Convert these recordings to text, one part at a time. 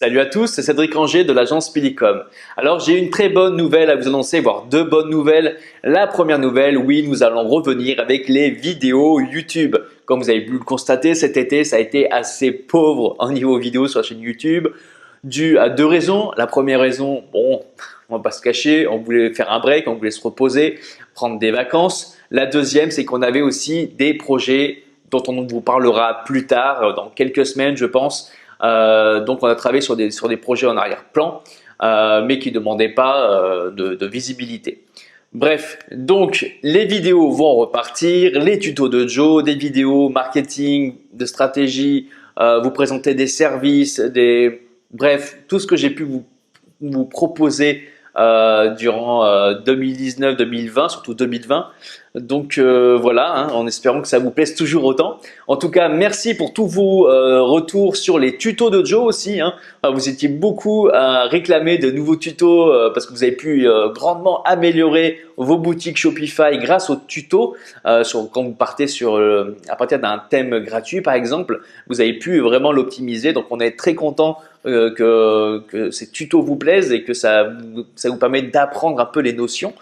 Salut à tous, c'est Cédric Ranger de l'agence Pilicom. Alors j'ai une très bonne nouvelle à vous annoncer, voire deux bonnes nouvelles. La première nouvelle, oui, nous allons revenir avec les vidéos YouTube. Comme vous avez pu le constater, cet été, ça a été assez pauvre au niveau vidéo sur la chaîne YouTube, dû à deux raisons. La première raison, bon, on va pas se cacher, on voulait faire un break, on voulait se reposer, prendre des vacances. La deuxième, c'est qu'on avait aussi des projets dont on vous parlera plus tard, dans quelques semaines, je pense. Donc on a travaillé sur des projets en arrière-plan, mais qui ne demandaient pas de visibilité. Bref, donc les vidéos vont repartir, les tutos de Joe, des vidéos marketing, de stratégie, vous présenter des services, bref, tout ce que j'ai pu vous proposer durant 2019-2020, surtout 2020. Donc voilà, hein, en espérant que ça vous plaise toujours autant. En tout cas, merci pour tous vos retours sur les tutos de Joe aussi. Hein. Enfin, vous étiez beaucoup à réclamer de nouveaux tutos parce que vous avez pu grandement améliorer vos boutiques Shopify grâce aux tutos. Quand vous partez à partir d'un thème gratuit par exemple, vous avez pu vraiment l'optimiser. Donc on est très content que ces tutos vous plaisent et que ça vous permet d'apprendre un peu les notions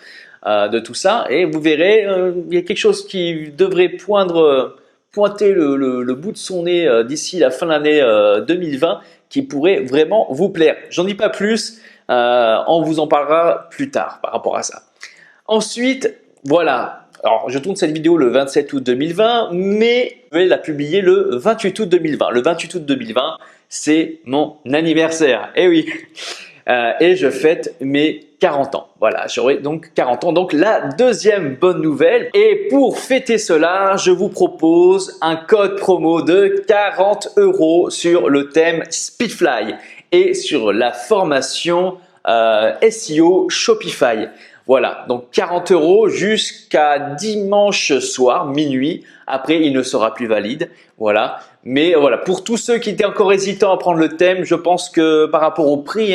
de tout ça. Et vous verrez, il y a quelque chose qui devrait pointer le bout de son nez d'ici la fin de l'année 2020 qui pourrait vraiment vous plaire. J'en dis pas plus, on vous en parlera plus tard par rapport à ça. Ensuite, voilà. Alors, je tourne cette vidéo le 27 août 2020, mais je vais la publier le 28 août 2020. Le 28 août 2020, c'est mon anniversaire. Eh oui. Et je fête mes 40 ans. Voilà, j'aurai donc 40 ans. Donc la deuxième bonne nouvelle. Et pour fêter cela, je vous propose un code promo de 40 € sur le thème Speedfly et sur la formation SEO Shopify. Voilà, donc 40 € jusqu'à dimanche soir, minuit. Après, il ne sera plus valide. Voilà. Mais voilà, pour tous ceux qui étaient encore hésitants à prendre le thème, je pense que par rapport au prix,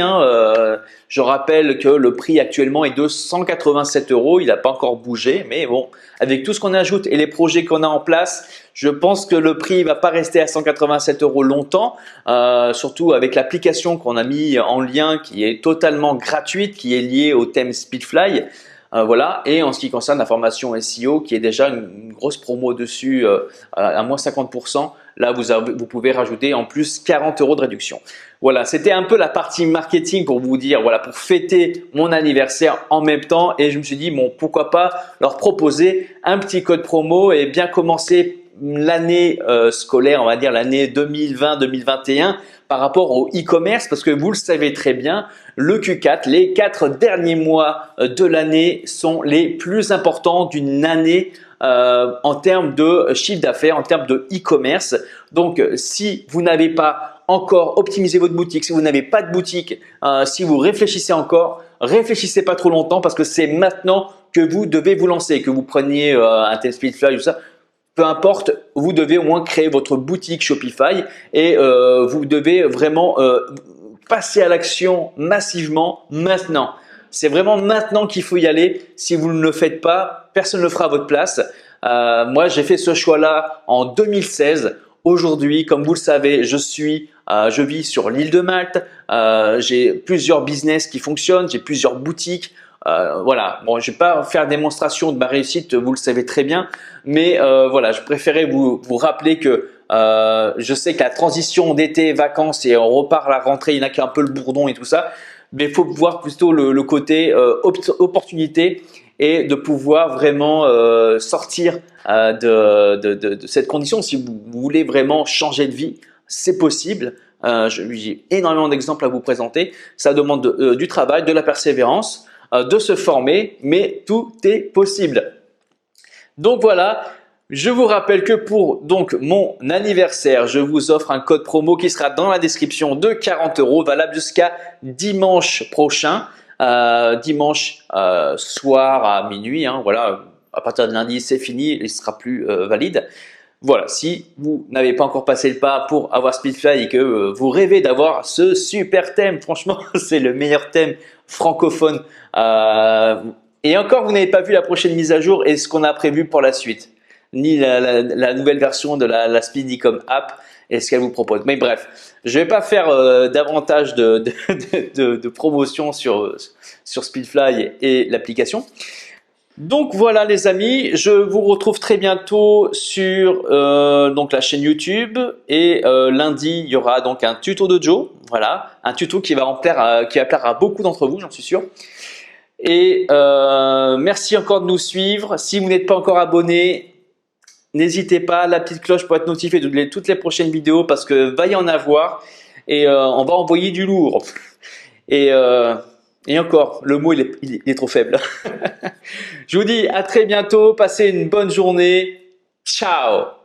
je rappelle que le prix actuellement est de 187 €. Il n'a pas encore bougé, mais bon, avec tout ce qu'on ajoute et les projets qu'on a en place, je pense que le prix ne va pas rester à 187 € longtemps, surtout avec l'application qu'on a mis en lien qui est totalement gratuite, qui est liée au thème Speedfly. Voilà. Et en ce qui concerne la formation SEO, qui est déjà une grosse promo dessus à moins 50%, là vous pouvez rajouter en plus 40 € de réduction. Voilà, c'était un peu la partie marketing pour vous dire, voilà, pour fêter mon anniversaire en même temps. Et je me suis dit, bon, pourquoi pas leur proposer un petit code promo et bien commencer l'année scolaire, on va dire l'année 2020-2021 par rapport au e-commerce, parce que vous le savez très bien, le Q4, les 4 derniers mois de l'année sont les plus importants d'une année en termes de chiffre d'affaires, en termes de e-commerce. Donc, si vous n'avez pas encore optimisé votre boutique, si vous n'avez pas de boutique, si vous réfléchissez encore, réfléchissez pas trop longtemps parce que c'est maintenant que vous devez vous lancer, que vous preniez un thème Speedfly ou ça. Peu importe, vous devez au moins créer votre boutique Shopify et vous devez vraiment passer à l'action massivement maintenant. C'est vraiment maintenant qu'il faut y aller. Si vous ne le faites pas, personne ne le fera à votre place. Moi, j'ai fait ce choix-là en 2016. Aujourd'hui, comme vous le savez, je vis sur l'île de Malte. J'ai plusieurs business qui fonctionnent, j'ai plusieurs boutiques. Voilà, bon, je vais pas faire démonstration de ma réussite, vous le savez très bien, mais voilà, je préférais vous rappeler que je sais que la transition d'été, vacances et on repart à la rentrée, il y en a qui ont un peu le bourdon et tout ça, mais il faut voir plutôt le côté opportunité et de pouvoir vraiment sortir de cette condition. Si vous voulez vraiment changer de vie, c'est possible. J'ai énormément d'exemples à vous présenter. Ça demande du travail, de la persévérance, de se former, mais tout est possible. Donc voilà, je vous rappelle que pour donc mon anniversaire, je vous offre un code promo qui sera dans la description de 40 € valable jusqu'à dimanche prochain, dimanche soir à minuit. Hein, voilà, à partir de lundi, c'est fini, il ne sera plus valide. Voilà, si vous n'avez pas encore passé le pas pour avoir Speedfly et que vous rêvez d'avoir ce super thème, franchement, c'est le meilleur thème francophone. Et encore, vous n'avez pas vu la prochaine mise à jour et ce qu'on a prévu pour la suite, ni la nouvelle version de la Speedicom app. et ce qu'elle vous propose. Mais bref, je vais pas faire davantage de promotion sur Speedfly et l'application. Donc voilà les amis, je vous retrouve très bientôt sur donc la chaîne YouTube et lundi il y aura donc un tuto de Joe, voilà, un tuto qui va plaire à beaucoup d'entre vous, j'en suis sûr. Et merci encore de nous suivre. Si vous n'êtes pas encore abonné, n'hésitez pas, la petite cloche pour être notifié de toutes les prochaines vidéos parce que va y en avoir et on va envoyer du lourd. Et encore, le mot il est trop faible. Je vous dis à très bientôt, passez une bonne journée. Ciao!